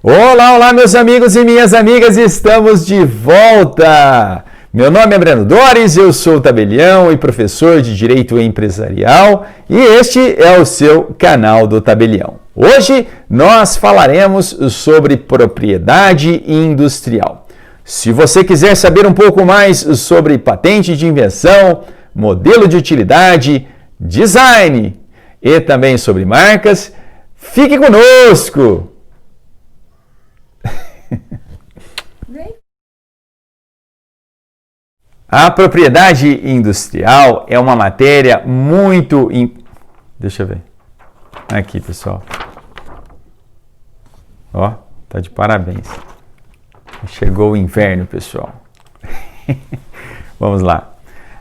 Olá, olá, meus amigos e minhas amigas, estamos de volta! Meu nome é Breno Dores, eu sou tabelião e professor de Direito Empresarial e este é o seu canal do Tabelião. Hoje nós falaremos sobre propriedade industrial. Se você quiser saber um pouco mais sobre patente de invenção, modelo de utilidade, design e também sobre marcas, fique conosco! A propriedade industrial é uma matéria muito... Deixa eu ver. Aqui, pessoal. Ó, tá de parabéns. Chegou o inverno, pessoal. Vamos lá.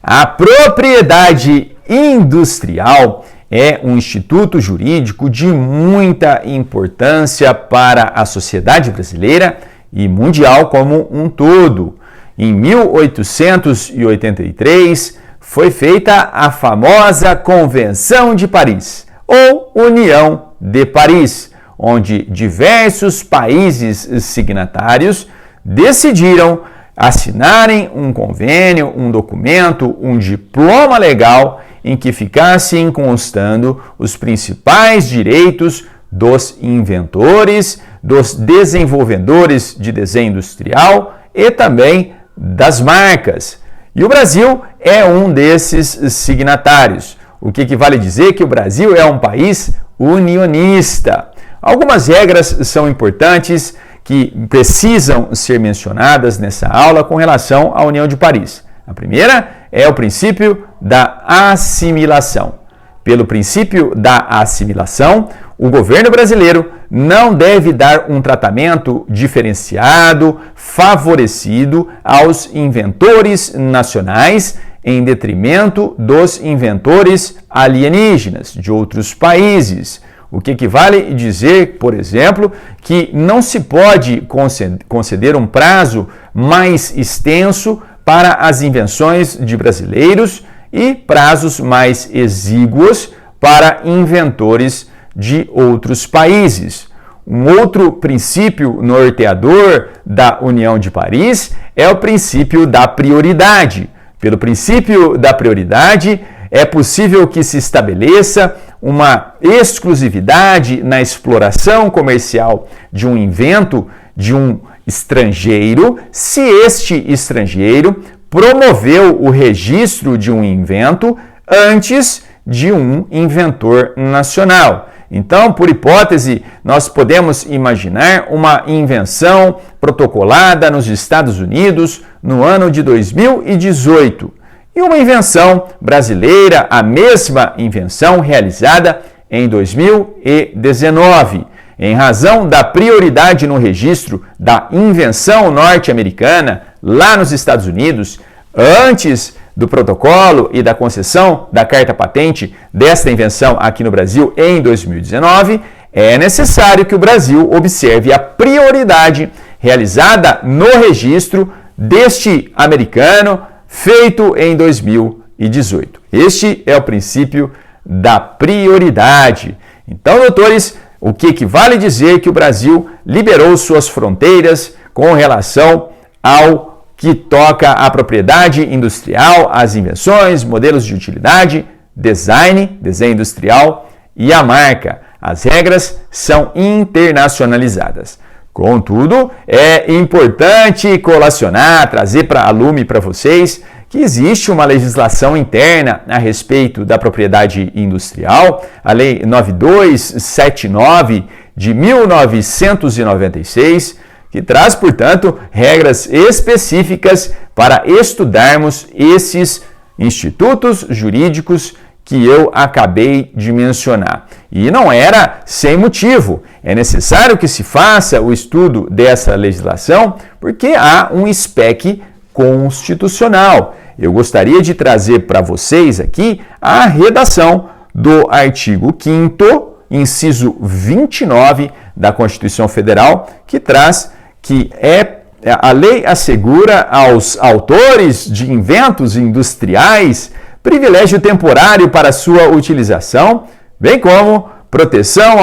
A propriedade industrial é um instituto jurídico de muita importância para a sociedade brasileira e mundial como um todo. Em 1883, foi feita a famosa Convenção de Paris, ou União de Paris, onde diversos países signatários decidiram assinarem um convênio, um documento, um diploma legal em que ficassem constando os principais direitos dos inventores, dos desenvolvedores de desenho industrial e também das marcas. E o Brasil é um desses signatários, o que vale dizer que o Brasil é um país unionista. Algumas regras são importantes que precisam ser mencionadas nessa aula com relação à União de Paris. A primeira é o princípio da assimilação. Pelo princípio da assimilação, o governo brasileiro não deve dar um tratamento diferenciado, favorecido aos inventores nacionais em detrimento dos inventores alienígenas de outros países. O que vale dizer, por exemplo, que não se pode conceder um prazo mais extenso para as invenções de brasileiros e prazos mais exíguos para inventores de outros países. Um outro princípio norteador da União de Paris é o princípio da prioridade. Pelo princípio da prioridade, é possível que se estabeleça uma exclusividade na exploração comercial de um invento de um estrangeiro, se este estrangeiro promoveu o registro de um invento antes de um inventor nacional. Então, por hipótese, nós podemos imaginar uma invenção protocolada nos Estados Unidos no ano de 2018 e uma invenção brasileira, a mesma invenção realizada em 2019. Em razão da prioridade no registro da invenção norte-americana lá nos Estados Unidos, antes do protocolo e da concessão da carta patente desta invenção aqui no Brasil em 2019, é necessário que o Brasil observe a prioridade realizada no registro deste americano feito em 2018. Este é o princípio da prioridade. Então, doutores, o que vale dizer que o Brasil liberou suas fronteiras com relação ao que toca à propriedade industrial, às invenções, modelos de utilidade, design, desenho industrial e a marca. As regras são internacionalizadas. Contudo, é importante colacionar, trazer para lume para vocês que existe uma legislação interna a respeito da propriedade industrial, a Lei 9279 de 1996, que traz, portanto, regras específicas para estudarmos esses institutos jurídicos que eu acabei de mencionar. E não era sem motivo. É necessário que se faça o estudo dessa legislação porque há um SPEC constitucional. Eu gostaria de trazer para vocês aqui a redação do artigo 5º, inciso 29 da Constituição Federal, que traz que a lei assegura aos autores de inventos industriais privilégio temporário para sua utilização, bem como proteção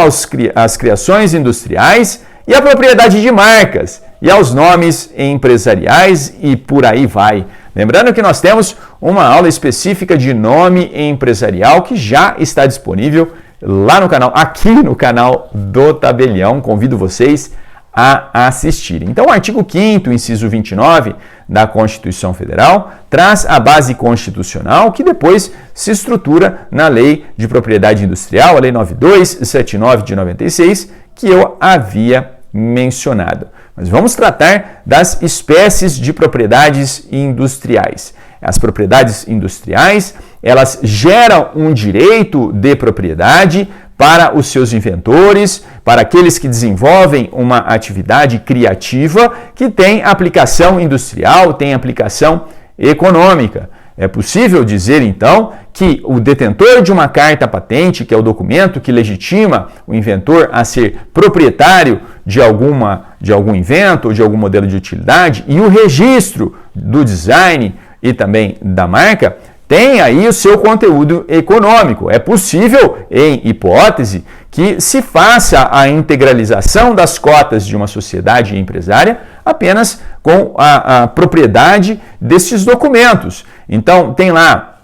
às criações industriais e a propriedade de marcas, e aos nomes empresariais e por aí vai. Lembrando que nós temos uma aula específica de nome empresarial que já está disponível lá no canal, aqui no canal do Tabelião. Convido vocês a assistirem. Então, o artigo 5º, inciso 29 da Constituição Federal, traz a base constitucional que depois se estrutura na Lei de Propriedade Industrial, a Lei 9279 de 96, que eu havia mencionado. Mas vamos tratar das espécies de propriedades industriais. As propriedades industriais, elas geram um direito de propriedade para os seus inventores, para aqueles que desenvolvem uma atividade criativa que tem aplicação industrial, tem aplicação econômica. É possível dizer, então, que o detentor de uma carta patente, que é o documento que legitima o inventor a ser proprietário de algum invento ou de algum modelo de utilidade, e o registro do design e também da marca, tem aí o seu conteúdo econômico. É possível, em hipótese, que se faça a integralização das cotas de uma sociedade empresária apenas com a propriedade desses documentos. Então, tem lá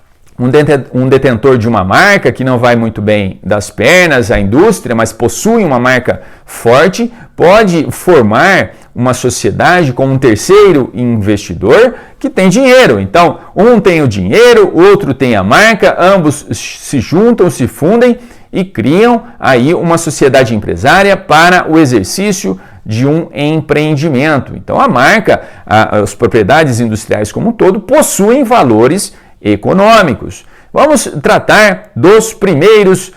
um detentor de uma marca que não vai muito bem das pernas, a indústria, mas possui uma marca forte, pode formar uma sociedade com um terceiro investidor que tem dinheiro. Então, um tem o dinheiro, outro tem a marca, ambos se juntam, se fundem e criam aí uma sociedade empresária para o exercício de um empreendimento. Então, a marca, as propriedades industriais como um todo, possuem valores econômicos. Vamos tratar das primeiras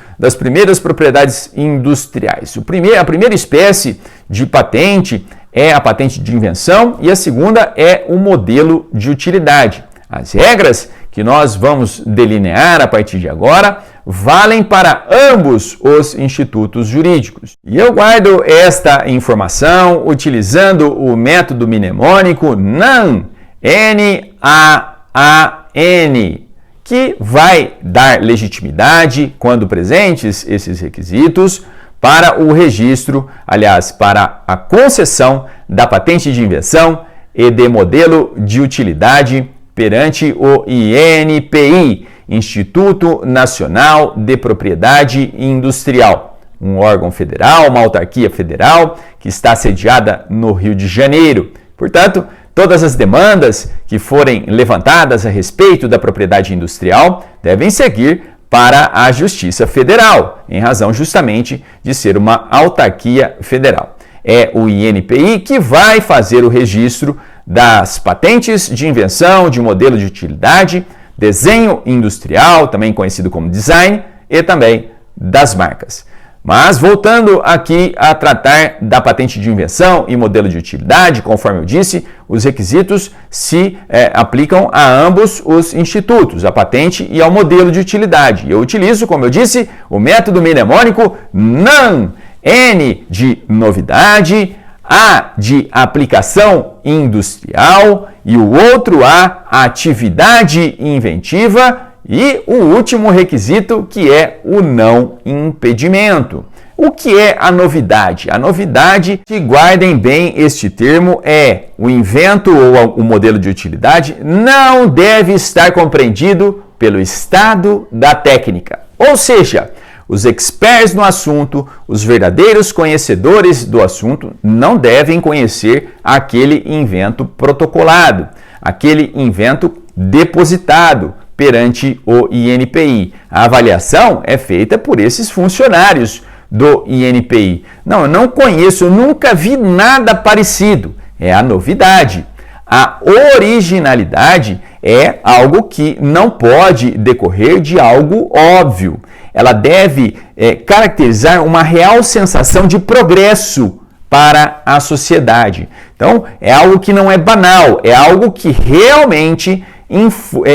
propriedades industriais. A primeira espécie de patente é a patente de invenção e a segunda é o modelo de utilidade. As regras que nós vamos delinear a partir de agora valem para ambos os institutos jurídicos. E eu guardo esta informação utilizando o método mnemônico NAN, N-A-A-N, que vai dar legitimidade, quando presentes esses requisitos, para o registro, para a concessão da patente de invenção e de modelo de utilidade perante o INPI, Instituto Nacional de Propriedade Industrial, um órgão federal, uma autarquia federal que está sediada no Rio de Janeiro. Portanto, todas as demandas que forem levantadas a respeito da propriedade industrial devem seguir para a Justiça Federal, em razão justamente de ser uma autarquia federal. É o INPI que vai fazer o registro das patentes de invenção, de modelo de utilidade, desenho industrial, também conhecido como design, e também das marcas. Mas voltando aqui a tratar da patente de invenção e modelo de utilidade, conforme eu disse, os requisitos se aplicam a ambos os institutos, a patente e ao modelo de utilidade. Eu utilizo, como eu disse, o método mnemônico NAN, N de novidade, A de aplicação industrial e o outro A, atividade inventiva, e o último requisito, que é o não impedimento. O que é a novidade? A novidade, que guardem bem este termo, é o invento ou o modelo de utilidade não deve estar compreendido pelo estado da técnica. Ou seja, os experts no assunto, os verdadeiros conhecedores do assunto, não devem conhecer aquele invento protocolado, aquele invento depositado perante o INPI. A avaliação é feita por esses funcionários do INPI. Não, eu não conheço, eu nunca vi nada parecido. É a novidade. A originalidade é algo que não pode decorrer de algo óbvio. Ela deve caracterizar uma real sensação de progresso para a sociedade. Então, é algo que não é banal, é algo que realmente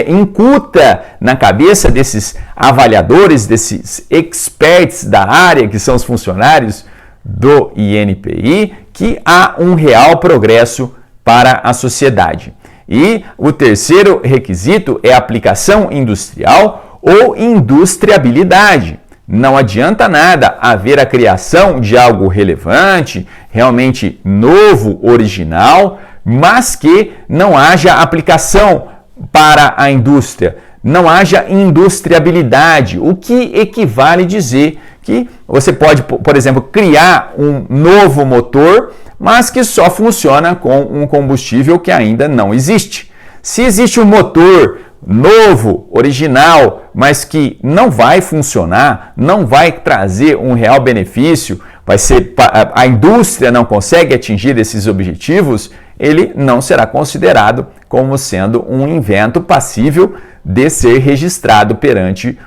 incuta na cabeça desses avaliadores, desses experts da área, que são os funcionários do INPI, que há um real progresso para a sociedade. E o terceiro requisito é a aplicação industrial ou industriabilidade. Não adianta nada haver a criação de algo relevante, realmente novo, original, mas que não haja aplicação para a indústria, não haja industriabilidade, o que equivale a dizer que você pode, por exemplo, criar um novo motor, mas que só funciona com um combustível que ainda não existe. Se existe um motor novo, original, mas que não vai funcionar, não vai trazer um real benefício, a indústria não consegue atingir esses objetivos, ele não será considerado como sendo um invento passível de ser registrado perante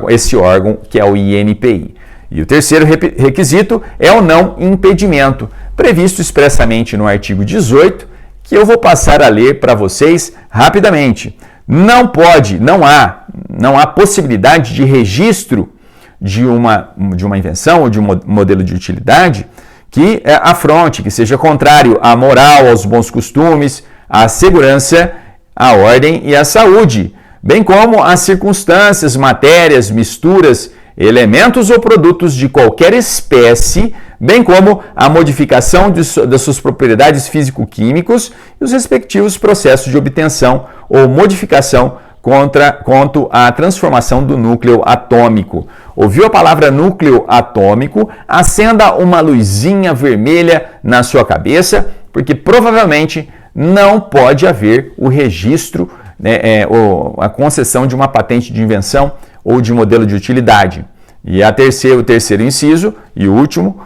esse órgão que é o INPI. E o terceiro requisito é o não impedimento, previsto expressamente no artigo 18, que eu vou passar a ler para vocês rapidamente. Não há possibilidade de registro de uma invenção ou de um modelo de utilidade que afronte, que seja contrário à moral, aos bons costumes, à segurança, à ordem e à saúde, bem como às circunstâncias, matérias, misturas, elementos ou produtos de qualquer espécie, bem como a modificação das suas propriedades físico-químicos e os respectivos processos de obtenção ou modificação quanto à transformação do núcleo atômico. Ouviu a palavra núcleo atômico? Acenda uma luzinha vermelha na sua cabeça, porque provavelmente não pode haver o registro, ou a concessão de uma patente de invenção ou de modelo de utilidade. E o terceiro inciso e o último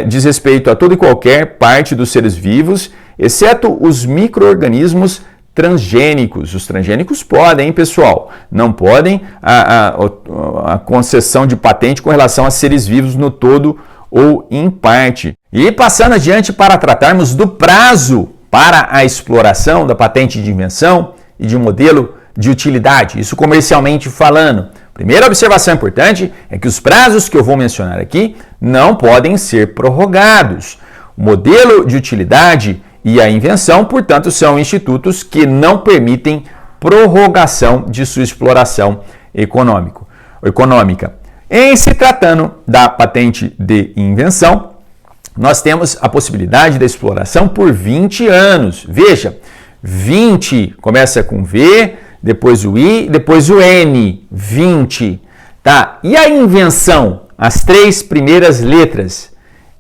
diz respeito a toda e qualquer parte dos seres vivos, exceto os micro-organismos transgênicos. Os transgênicos podem, hein, pessoal? Não podem a concessão de patente com relação a seres vivos no todo ou em parte. E passando adiante para tratarmos do prazo para a exploração da patente de invenção e de um modelo de utilidade, isso comercialmente falando. Primeira observação importante é que os prazos que eu vou mencionar aqui não podem ser prorrogados. O modelo de utilidade e a invenção, portanto, são institutos que não permitem prorrogação de sua exploração econômica. Em se tratando da patente de invenção, nós temos a possibilidade da exploração por 20 anos. Veja, 20 começa com V, depois o I, depois o N, 20. Tá? E a invenção? As três primeiras letras,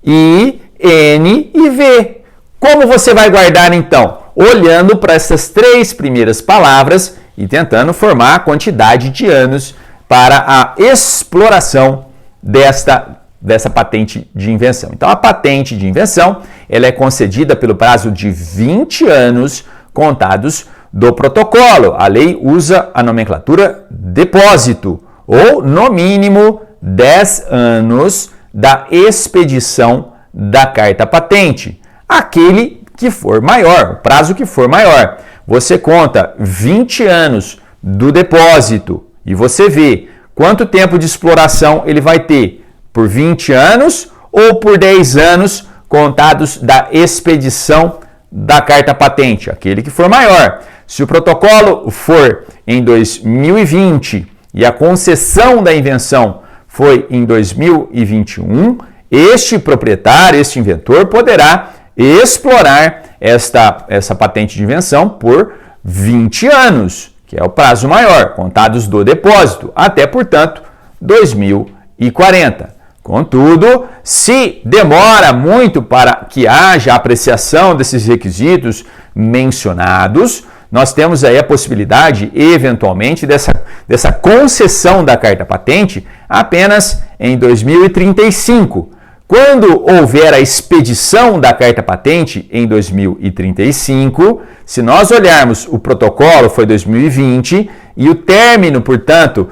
I, N e V. Como você vai guardar então? Olhando para essas três primeiras palavras e tentando formar a quantidade de anos para a exploração dessa patente de invenção. Então, a patente de invenção ela é concedida pelo prazo de 20 anos contados do protocolo. A lei usa a nomenclatura depósito, ou, no mínimo, 10 anos da expedição da carta patente. Aquele que for maior, o prazo que for maior. Você conta 20 anos do depósito e você vê quanto tempo de exploração ele vai ter, por 20 anos ou por 10 anos contados da expedição da carta patente, aquele que for maior. Se o protocolo for em 2020 e a concessão da invenção foi em 2021, este proprietário, este inventor, poderá explorar essa patente de invenção por 20 anos, que é o prazo maior, contados do depósito, até, portanto, 2040. Contudo, se demora muito para que haja apreciação desses requisitos mencionados, nós temos aí a possibilidade, eventualmente, dessa concessão da carta patente apenas em 2035. Quando houver a expedição da carta patente em 2035, se nós olharmos o protocolo foi 2020 e o término, portanto,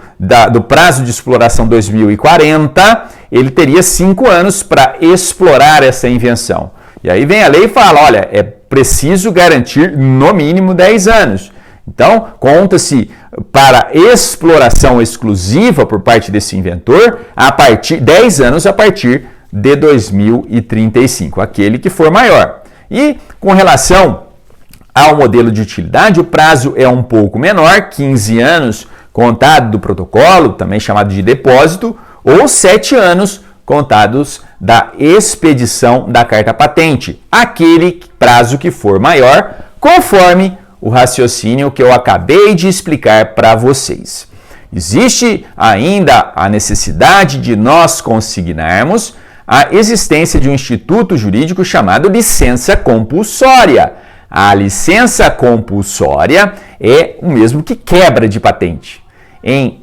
do prazo de exploração 2040, ele teria 5 anos para explorar essa invenção. E aí vem a lei e fala, olha, é preciso garantir no mínimo 10 anos. Então, conta-se para exploração exclusiva por parte desse inventor, 10 anos a partir de 2035, aquele que for maior. E com relação ao modelo de utilidade, o prazo é um pouco menor, 15 anos contado do protocolo, também chamado de depósito, ou 7 anos contados da expedição da carta patente, aquele prazo que for maior, conforme o raciocínio que eu acabei de explicar para vocês. Existe ainda a necessidade de nós consignarmos a existência de um instituto jurídico chamado licença compulsória. A licença compulsória é o mesmo que quebra de patente. Em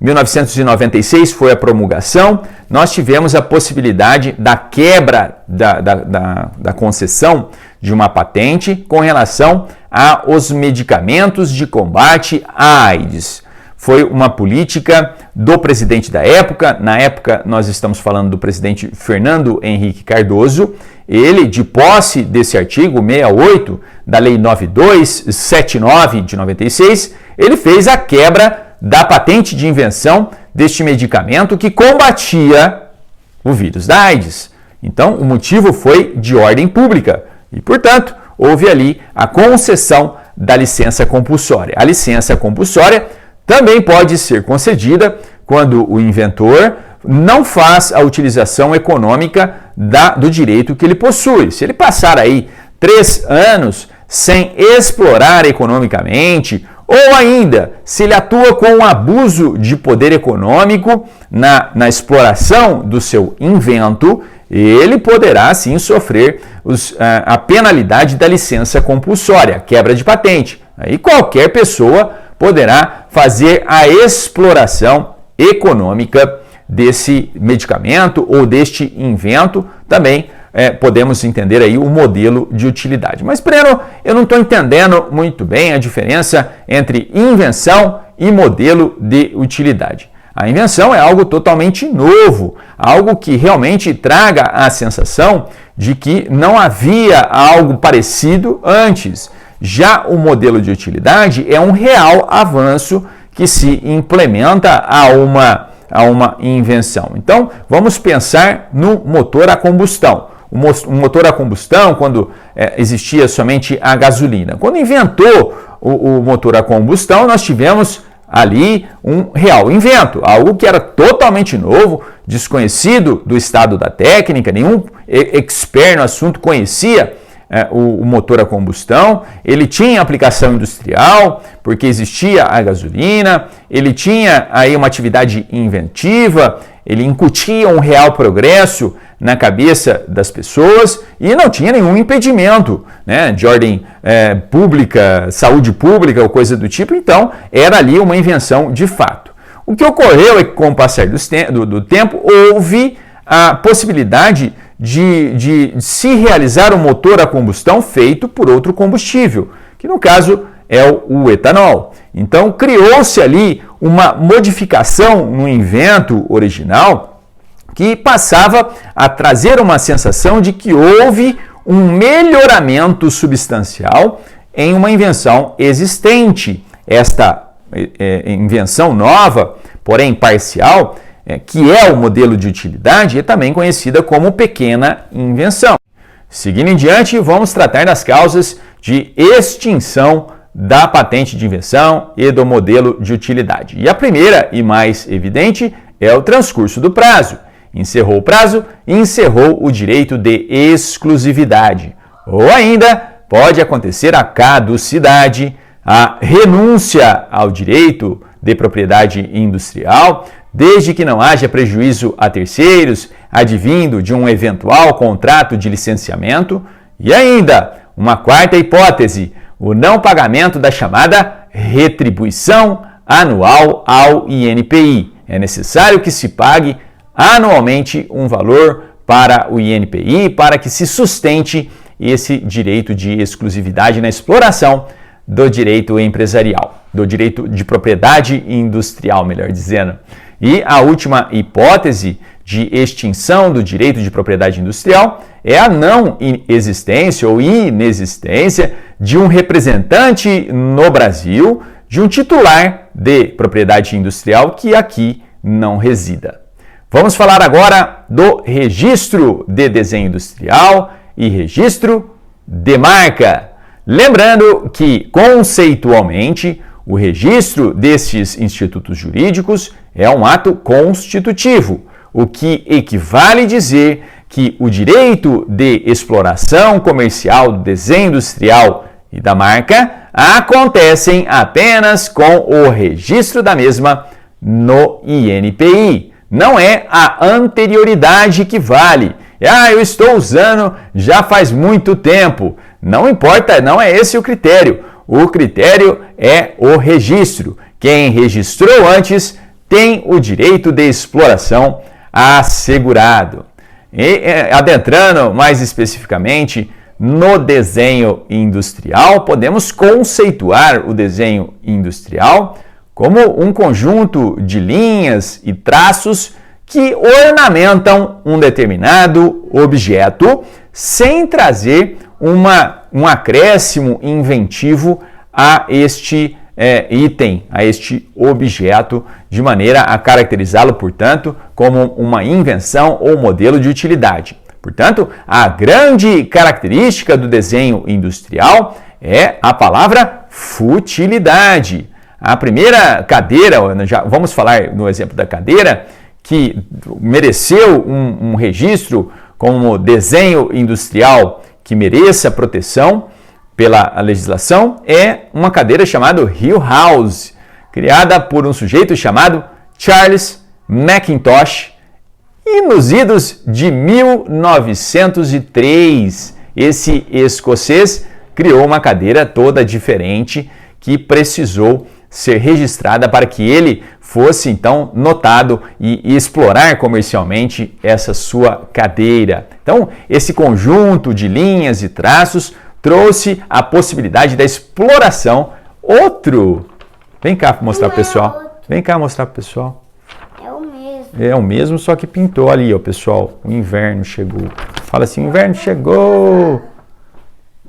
1996 foi a promulgação, nós tivemos a possibilidade da quebra da concessão de uma patente com relação aos medicamentos de combate à AIDS. Foi uma política do presidente da época, na época nós estamos falando do presidente Fernando Henrique Cardoso. Ele, de posse desse artigo 68 da Lei 9279 de 96, ele fez a quebra da patente de invenção deste medicamento que combatia o vírus da AIDS. Então, o motivo foi de ordem pública e, portanto, houve ali a concessão da licença compulsória. A licença compulsória também pode ser concedida quando o inventor não faz a utilização econômica do direito que ele possui. Se ele passar aí 3 anos sem explorar economicamente, ou ainda, se ele atua com um abuso de poder econômico na exploração do seu invento, ele poderá sim sofrer a penalidade da licença compulsória, quebra de patente. Aí qualquer pessoa poderá fazer a exploração econômica desse medicamento ou deste invento. Também podemos entender aí o modelo de utilidade. Mas, Breno, eu não estou entendendo muito bem a diferença entre invenção e modelo de utilidade. A invenção é algo totalmente novo, algo que realmente traga a sensação de que não havia algo parecido antes. Já o modelo de utilidade é um real avanço que se implementa a uma invenção. Então, vamos pensar no motor a combustão. O motor a combustão, quando existia somente a gasolina. Quando inventou o motor a combustão, nós tivemos ali um real invento, algo que era totalmente novo, desconhecido do estado da técnica, nenhum expert no assunto conhecia o motor a combustão. Ele tinha aplicação industrial, porque existia a gasolina, ele tinha aí uma atividade inventiva, ele incutia um real progresso na cabeça das pessoas e não tinha nenhum impedimento, né, de ordem pública, saúde pública ou coisa do tipo. Então, era ali uma invenção de fato. O que ocorreu é que, com o passar do tempo, houve a possibilidade de se realizar um motor a combustão feito por outro combustível, que no caso é o etanol. Então, criou-se ali uma modificação no invento original que passava a trazer uma sensação de que houve um melhoramento substancial em uma invenção existente. Esta invenção nova, porém parcial, que é o modelo de utilidade, é também conhecida como pequena invenção. Seguindo em diante, vamos tratar das causas de extinção da patente de invenção e do modelo de utilidade. E a primeira e mais evidente é o transcurso do prazo. Encerrou o prazo, encerrou o direito de exclusividade. Ou ainda, pode acontecer a caducidade, a renúncia ao direito de propriedade industrial, desde que não haja prejuízo a terceiros, advindo de um eventual contrato de licenciamento. E ainda, uma quarta hipótese, o não pagamento da chamada retribuição anual ao INPI. É necessário que se pague anualmente um valor para o INPI para que se sustente esse direito de exclusividade na exploração do direito empresarial, do direito de propriedade industrial, melhor dizendo. E a última hipótese de extinção do direito de propriedade industrial é a não existência ou inexistência de um representante no Brasil, de um titular de propriedade industrial que aqui não resida. Vamos falar agora do registro de desenho industrial e registro de marca. Lembrando que, conceitualmente, o registro destes institutos jurídicos é um ato constitutivo, o que equivale a dizer que o direito de exploração comercial do desenho industrial e da marca acontecem apenas com o registro da mesma no INPI. Não é a anterioridade que vale. Eu estou usando já faz muito tempo. Não importa, não é esse o critério. O critério é o registro. Quem registrou antes tem o direito de exploração assegurado. E, adentrando mais especificamente no desenho industrial, podemos conceituar o desenho industrial como um conjunto de linhas e traços que ornamentam um determinado objeto sem trazer um acréscimo inventivo a este item, a este objeto, de maneira a caracterizá-lo, portanto, como uma invenção ou modelo de utilidade. Portanto, a grande característica do desenho industrial é a palavra futilidade. A primeira cadeira, vamos falar no exemplo da cadeira, que mereceu um registro como desenho industrial que mereça proteção pela legislação, é uma cadeira chamada Hill House, criada por um sujeito chamado Charles Mackintosh, e nos idos de 1903, esse escocês criou uma cadeira toda diferente que precisou ser registrada para que ele fosse então notado e explorar comercialmente essa sua cadeira. Então, esse conjunto de linhas e traços trouxe a possibilidade da exploração. Vem cá mostrar para o pessoal. Vem cá mostrar para o pessoal. É o mesmo, só que pintou ali, ó, pessoal. O inverno chegou. Fala assim, o inverno chegou.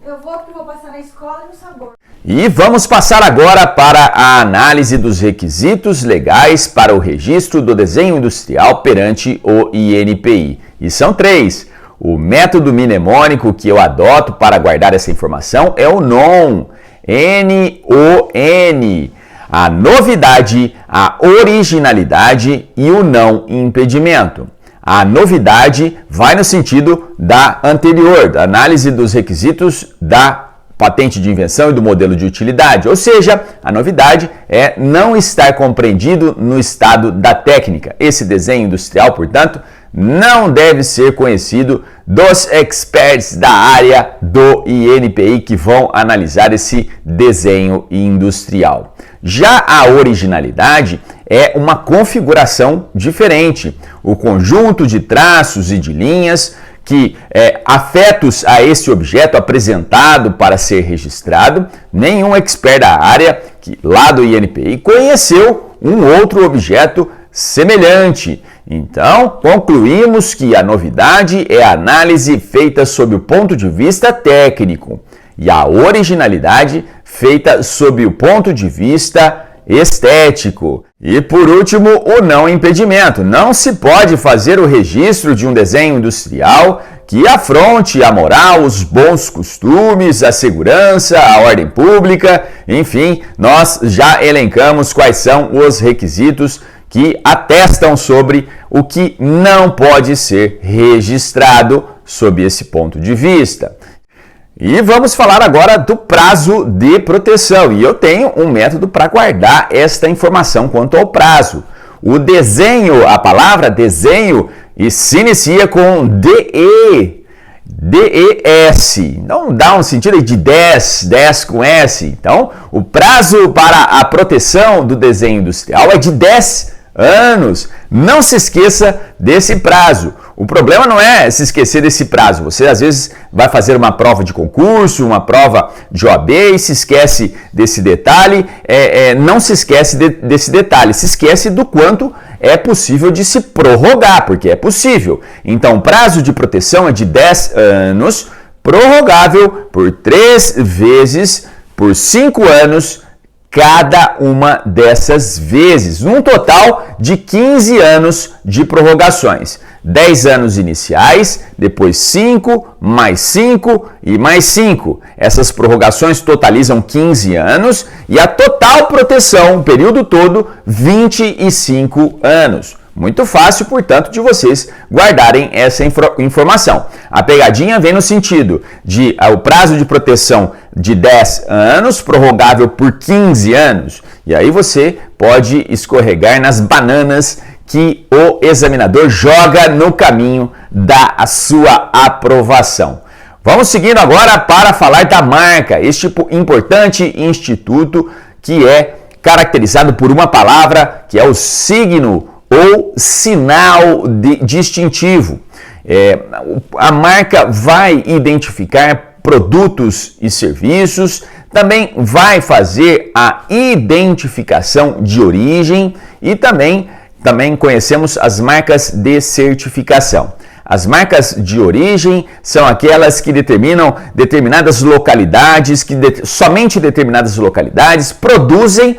Eu vou passar na escola e no sabor. E vamos passar agora para a análise dos requisitos legais para o registro do desenho industrial perante o INPI. E são 3. O método mnemônico que eu adoto para guardar essa informação é o NON. N-O-N. A novidade, a originalidade e o não impedimento. A novidade vai no sentido da anterior, da análise dos requisitos da patente de invenção e do modelo de utilidade, ou seja, a novidade é não estar compreendido no estado da técnica. Esse desenho industrial, portanto, não deve ser conhecido dos experts da área do INPI que vão analisar esse desenho industrial. Já a originalidade é uma configuração diferente. O conjunto de traços e de linhas que afetos a esse objeto apresentado para ser registrado, nenhum expert da área lá do INPI conheceu um outro objeto semelhante. Então, concluímos que a novidade é a análise feita sob o ponto de vista técnico e a originalidade feita sob o ponto de vista estético. E por último, o não impedimento. Não se pode fazer o registro de um desenho industrial que afronte a moral, os bons costumes, a segurança, a ordem pública, enfim, nós já elencamos quais são os requisitos que atestam sobre o que não pode ser registrado sob esse ponto de vista. E vamos falar agora do prazo de proteção. E eu tenho um método para guardar esta informação quanto ao prazo. O desenho, a palavra desenho, se inicia com DE, D-E-S. Não dá um sentido de 10 com S. Então, o prazo para a proteção do desenho industrial é de 10 anos. Não se esqueça desse prazo. O problema não é se esquecer desse prazo. Você às vezes vai fazer uma prova de concurso, uma prova de OAB e se esquece desse detalhe. Não se esquece desse detalhe, se esquece do quanto é possível de se prorrogar, porque é possível. Então, o prazo de proteção é de 10 anos, prorrogável por 3 vezes, por 5 anos, cada uma dessas vezes, um total de 15 anos de prorrogações. 10 anos iniciais, depois 5, mais 5 e mais 5. Essas prorrogações totalizam 15 anos e a total proteção, o período todo, 25 anos. Muito fácil, portanto, de vocês guardarem essa informação. A pegadinha vem no sentido de o prazo de proteção de 10 anos, prorrogável por 15 anos. E aí você pode escorregar nas bananas que o examinador joga no caminho da sua aprovação. Vamos seguindo agora para falar da marca, este importante instituto que é caracterizado por uma palavra que é o signo ou sinal distintivo. A marca vai identificar produtos e serviços, também vai fazer a identificação de origem e também conhecemos as marcas de certificação. As marcas de origem são aquelas que determinam determinadas localidades, somente determinadas localidades produzem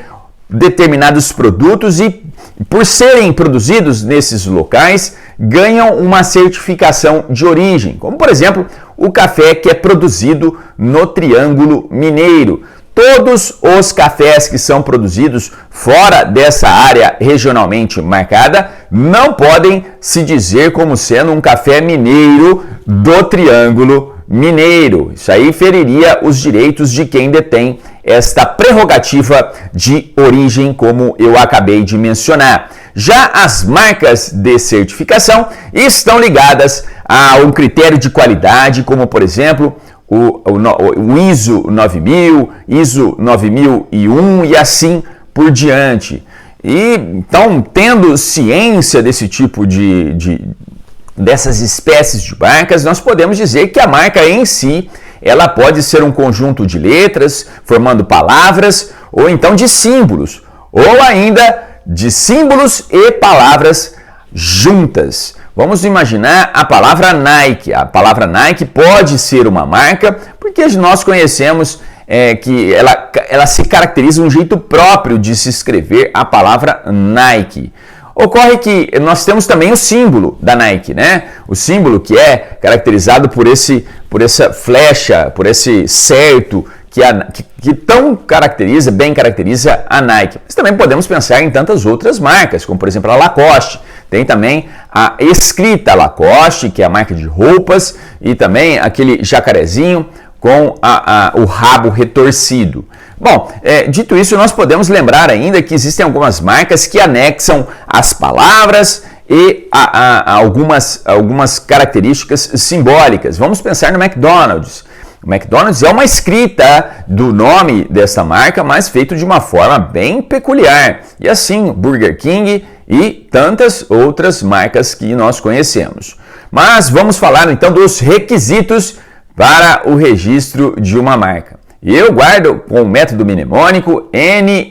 determinados produtos e, por serem produzidos nesses locais, ganham uma certificação de origem, como por exemplo o café que é produzido no Triângulo Mineiro. Todos os cafés que são produzidos fora dessa área regionalmente marcada não podem se dizer como sendo um café mineiro do Triângulo Mineiro. Isso aí feriria os direitos de quem detém esta prerrogativa de origem, como eu acabei de mencionar. Já as marcas de certificação estão ligadas a um critério de qualidade, como por exemplo o ISO 9000, ISO 9001 e assim por diante. E então, tendo ciência desse tipo dessas espécies de marcas, nós podemos dizer que a marca em si, ela pode ser um conjunto de letras, formando palavras, ou então de símbolos, ou ainda de símbolos e palavras juntas. Vamos imaginar a palavra Nike. A palavra Nike pode ser uma marca, porque nós conhecemos que ela se caracteriza um jeito próprio de se escrever a palavra Nike. Ocorre que nós temos também o símbolo da Nike, né? O símbolo que é caracterizado por essa flecha, por esse certo que tão bem caracteriza a Nike. Mas também podemos pensar em tantas outras marcas, como por exemplo a Lacoste. Tem também a escrita Lacoste, que é a marca de roupas, e também aquele jacarezinho com o rabo retorcido. Bom, dito isso, nós podemos lembrar ainda que existem algumas marcas que anexam as palavras e algumas características simbólicas. Vamos pensar no McDonald's. O McDonald's é uma escrita do nome dessa marca, mas feito de uma forma bem peculiar. E assim, Burger King e tantas outras marcas que nós conhecemos. Mas vamos falar então dos requisitos para o registro de uma marca. Eu guardo com o método mnemônico NNN.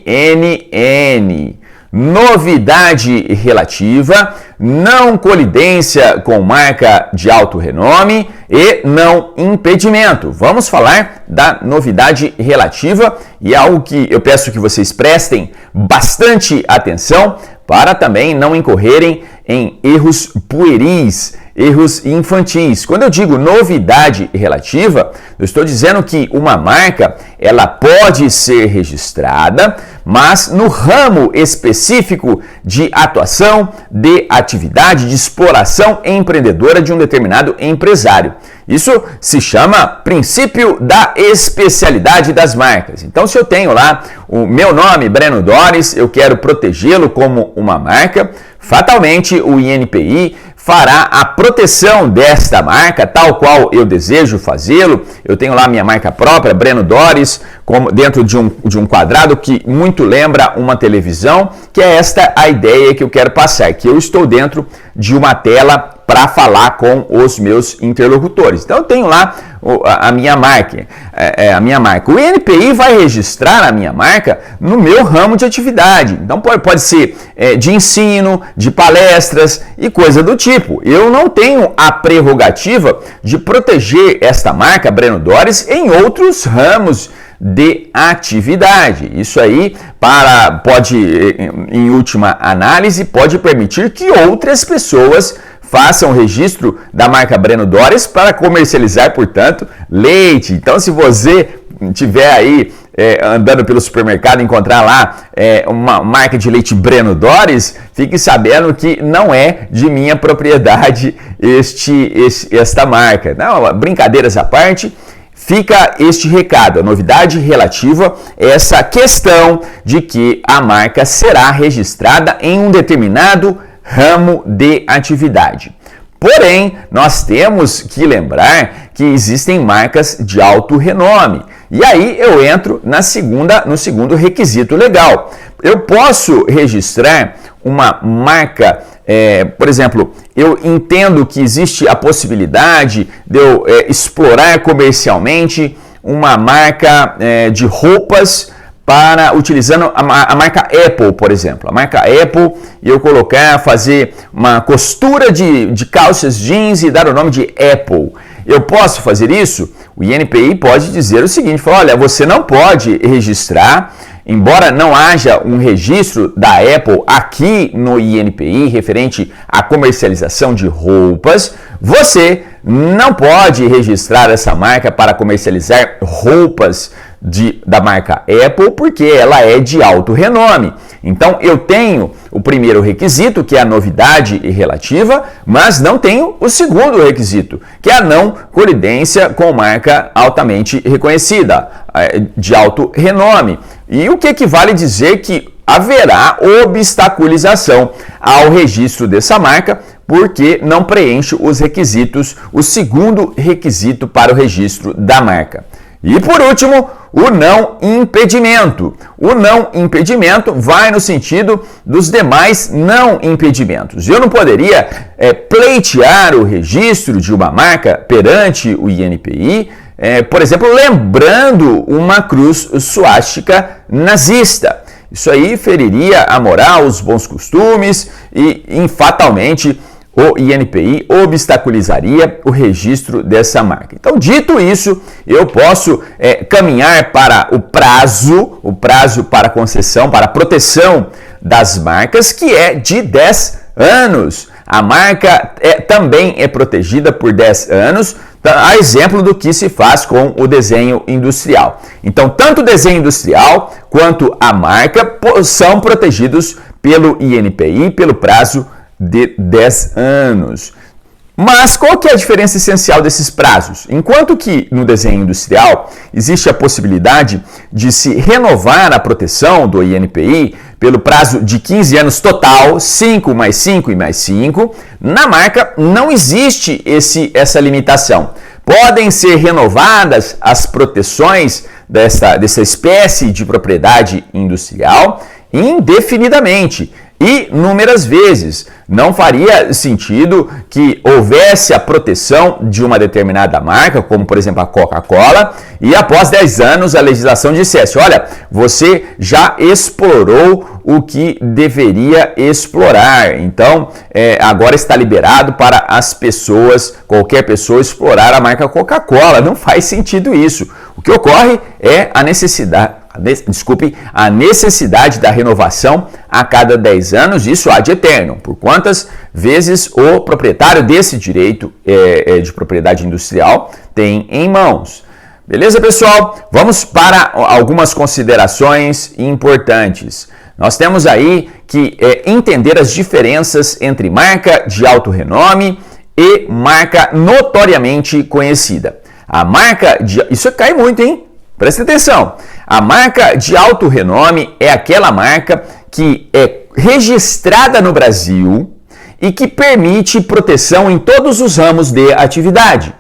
Novidade relativa, não colidência com marca de alto renome e não impedimento. Vamos falar da novidade relativa e é algo que eu peço que vocês prestem bastante atenção para também não incorrerem em erros pueris, erros infantis. Quando eu digo novidade relativa, eu estou dizendo que uma marca ela pode ser registrada, mas no ramo específico de atuação, de atividade, de exploração empreendedora de um determinado empresário. Isso se chama princípio da especialidade das marcas. Então, se eu tenho lá o meu nome, Breno Doris, eu quero protegê-lo como uma marca, fatalmente o INPI fará a proteção desta marca, tal qual eu desejo fazê-lo. Eu tenho lá minha marca própria, Breno Doris, dentro de um quadrado que muito lembra uma televisão, que é esta a ideia que eu quero passar, que eu estou dentro de uma tela para falar com os meus interlocutores. Então eu tenho lá a minha marca. O INPI vai registrar a minha marca no meu ramo de atividade. Então pode ser de ensino, de palestras e coisa do tipo. Eu não tenho a prerrogativa de proteger esta marca, Breno Doris, em outros ramos de atividade. Isso aí pode, em última análise, pode permitir que outras pessoas façam o registro da marca Breno Doris para comercializar, portanto, leite. Então, se você tiver aí andando pelo supermercado e encontrar lá uma marca de leite Breno Doris, fique sabendo que não é de minha propriedade esta marca. Não, brincadeiras à parte, fica este recado, a novidade relativa a essa questão de que a marca será registrada em um determinado ramo de atividade. Porém, nós temos que lembrar que existem marcas de alto renome. E aí eu entro no segundo requisito legal. Eu posso registrar uma marca, por exemplo, eu entendo que existe a possibilidade de eu explorar comercialmente uma marca de roupas utilizando a marca Apple, por exemplo. A marca Apple, eu fazer uma costura de calças jeans e dar o nome de Apple. Eu posso fazer isso? O INPI pode dizer o seguinte, olha, você não pode registrar, embora não haja um registro da Apple aqui no INPI referente à comercialização de roupas, você não pode registrar essa marca para comercializar roupas da marca Apple, porque ela é de alto renome. Então, eu tenho o primeiro requisito, que é a novidade relativa, mas não tenho o segundo requisito, que é a não colidência com marca altamente reconhecida, de alto renome. E o que equivale dizer que haverá obstaculização ao registro dessa marca, porque não preenche os requisitos, o segundo requisito para o registro da marca. E por último, o não impedimento. O não impedimento vai no sentido dos demais não impedimentos. Eu não poderia pleitear o registro de uma marca perante o INPI, por exemplo, lembrando uma cruz suástica nazista. Isso aí feriria a moral, os bons costumes e fatalmente o INPI obstaculizaria o registro dessa marca. Então, dito isso, eu posso caminhar para o prazo para concessão, para proteção das marcas, que é de 10 anos. A marca também é protegida por 10 anos, a exemplo do que se faz com o desenho industrial. Então, tanto o desenho industrial quanto a marca são protegidos pelo INPI pelo prazo de 10 anos. Mas qual que é a diferença essencial desses prazos? Enquanto que no desenho industrial existe a possibilidade de se renovar a proteção do INPI pelo prazo de 15 anos total, 5 mais 5 e mais 5, na marca não existe essa limitação. Podem ser renovadas as proteções dessa espécie de propriedade industrial indefinidamente. E inúmeras vezes não faria sentido que houvesse a proteção de uma determinada marca, como por exemplo a Coca-Cola, e após 10 anos a legislação dissesse, olha, você já explorou o que deveria explorar, então agora está liberado para as pessoas, qualquer pessoa explorar a marca Coca-Cola. Não faz sentido isso. O que ocorre é a necessidade da renovação a cada 10 anos, isso ad eterno, por quantas vezes o proprietário desse direito de propriedade industrial tem em mãos. Beleza, pessoal? Vamos para algumas considerações importantes. Nós temos aí que entender as diferenças entre marca de alto renome e marca notoriamente conhecida. A marca isso cai muito, hein? Presta atenção. A marca de alto renome é aquela marca que é registrada no Brasil e que permite proteção em todos os ramos de atividade.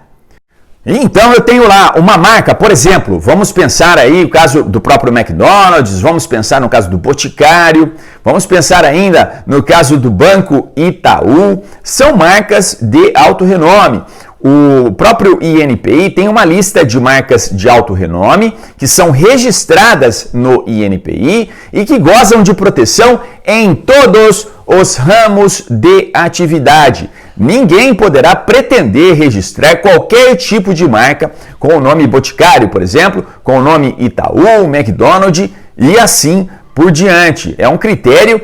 Então eu tenho lá uma marca, por exemplo, vamos pensar aí o caso do próprio McDonald's, vamos pensar no caso do Boticário, vamos pensar ainda no caso do Banco Itaú, são marcas de alto renome. O próprio INPI tem uma lista de marcas de alto renome que são registradas no INPI e que gozam de proteção em todos os ramos de atividade. ninguém poderá pretender registrar qualquer tipo de marca com o nome Boticário, por exemplo, com o nome Itaú, McDonald's e assim por diante. É um critério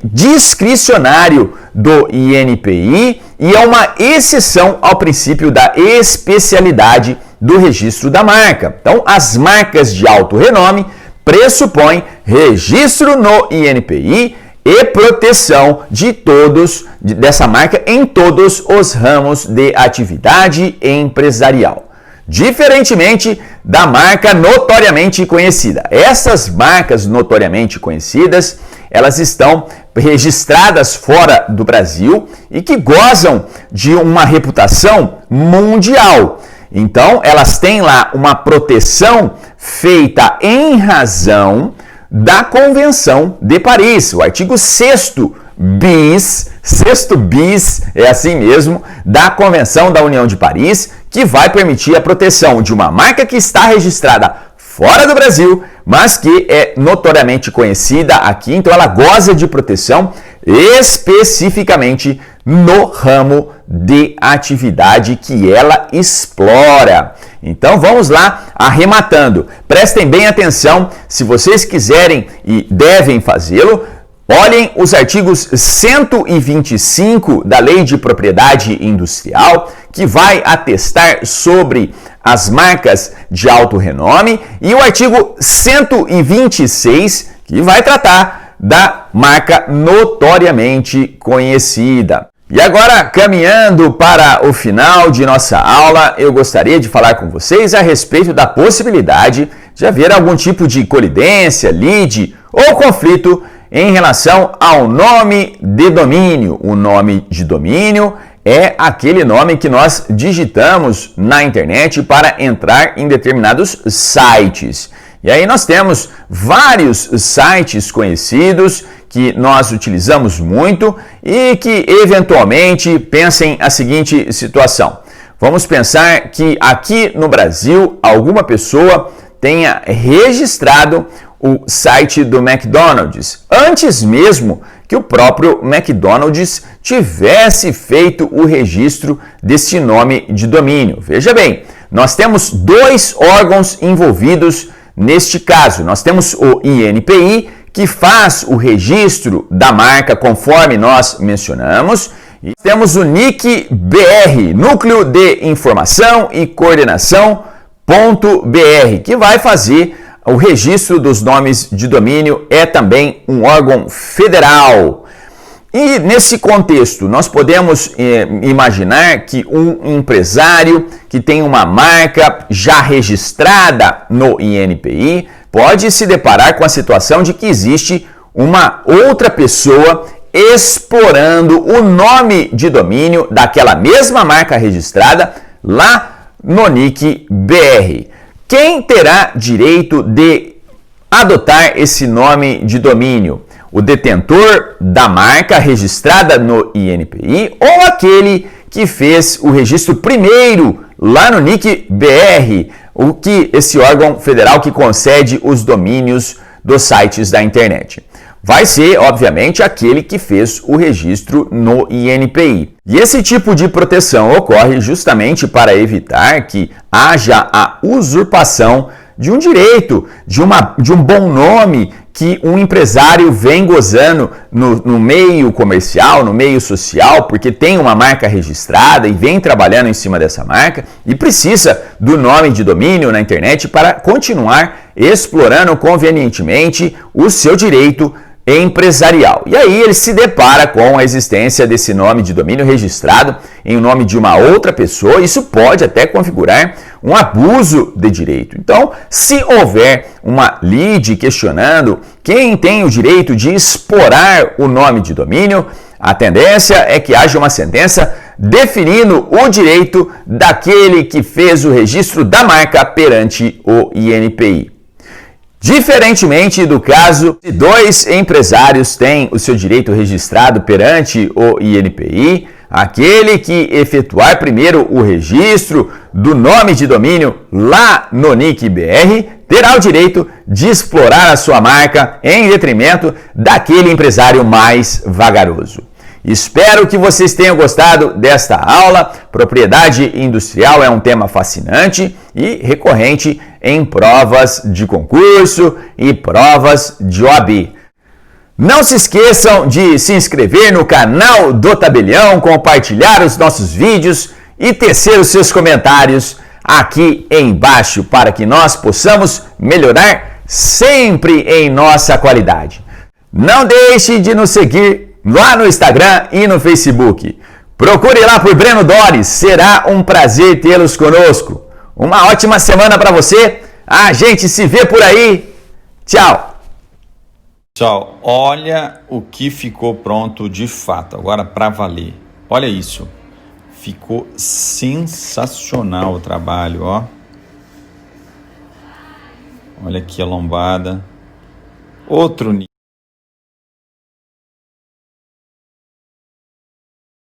discricionário do INPI e é uma exceção ao princípio da especialidade do registro da marca. Então, as marcas de alto renome pressupõem registro no INPI e proteção dessa marca em todos os ramos de atividade empresarial. Diferentemente da marca notoriamente conhecida. Essas marcas notoriamente conhecidas, elas estão registradas fora do Brasil e que gozam de uma reputação mundial. Então, elas têm lá uma proteção feita em razão da Convenção de Paris, o artigo 6º bis, é assim mesmo, da Convenção da União de Paris, que vai permitir a proteção de uma marca que está registrada fora do Brasil, mas que é notoriamente conhecida aqui, então ela goza de proteção especificamente no ramo de atividade que ela explora. Então vamos lá, arrematando. Prestem bem atenção, se vocês quiserem e devem fazê-lo, olhem os artigos 125 da Lei de Propriedade Industrial, que vai atestar sobre as marcas de alto renome, e o artigo 126, que vai tratar da marca notoriamente conhecida. E agora, caminhando para o final de nossa aula, eu gostaria de falar com vocês a respeito da possibilidade de haver algum tipo de colidência, lide ou conflito em relação ao nome de domínio. O nome de domínio é aquele nome que nós digitamos na internet para entrar em determinados sites. E aí nós temos vários sites conhecidos que nós utilizamos muito e que eventualmente pensem a seguinte situação. Vamos pensar que aqui no Brasil alguma pessoa tenha registrado o site do McDonald's, antes mesmo que o próprio McDonald's tivesse feito o registro desse nome de domínio. Veja bem, nós temos dois órgãos envolvidos neste caso. Nós temos o INPI, que faz o registro da marca conforme nós mencionamos, e temos o NIC-BR, Núcleo de Informação e Coordenação .br, que vai fazer o registro dos nomes de domínio, é também um órgão federal. E nesse contexto, nós podemos imaginar que um empresário que tem uma marca já registrada no INPI pode se deparar com a situação de que existe uma outra pessoa explorando o nome de domínio daquela mesma marca registrada lá no NIC-BR. Quem terá direito de adotar esse nome de domínio? O detentor da marca registrada no INPI ou aquele que fez o registro primeiro lá no NIC-BR, esse órgão federal que concede os domínios dos sites da internet? Vai ser, obviamente, aquele que fez o registro no INPI. E esse tipo de proteção ocorre justamente para evitar que haja a usurpação de um direito, de um bom nome que um empresário vem gozando no meio comercial, no meio social, porque tem uma marca registrada e vem trabalhando em cima dessa marca e precisa do nome de domínio na internet para continuar explorando convenientemente o seu direito empresarial. E aí ele se depara com a existência desse nome de domínio registrado em nome de uma outra pessoa. Isso pode até configurar um abuso de direito. Então, se houver uma lide questionando quem tem o direito de explorar o nome de domínio, a tendência é que haja uma sentença definindo o direito daquele que fez o registro da marca perante o INPI. Diferentemente do caso de dois empresários têm o seu direito registrado perante o INPI, aquele que efetuar primeiro o registro do nome de domínio lá no NIC-BR terá o direito de explorar a sua marca em detrimento daquele empresário mais vagaroso. Espero que vocês tenham gostado desta aula. Propriedade industrial é um tema fascinante e recorrente em provas de concurso e provas de OAB. Não se esqueçam de se inscrever no canal do Tabelião, compartilhar os nossos vídeos e tecer os seus comentários aqui embaixo para que nós possamos melhorar sempre em nossa qualidade. Não deixe de nos seguir lá no Instagram e no Facebook. Procure lá por Breno Doris, será um prazer tê-los conosco. Uma ótima semana para você, a gente se vê por aí. Tchau! Pessoal, olha o que ficou pronto de fato, agora para valer. Olha isso, ficou sensacional o trabalho, ó. Olha aqui a lombada, outro nível.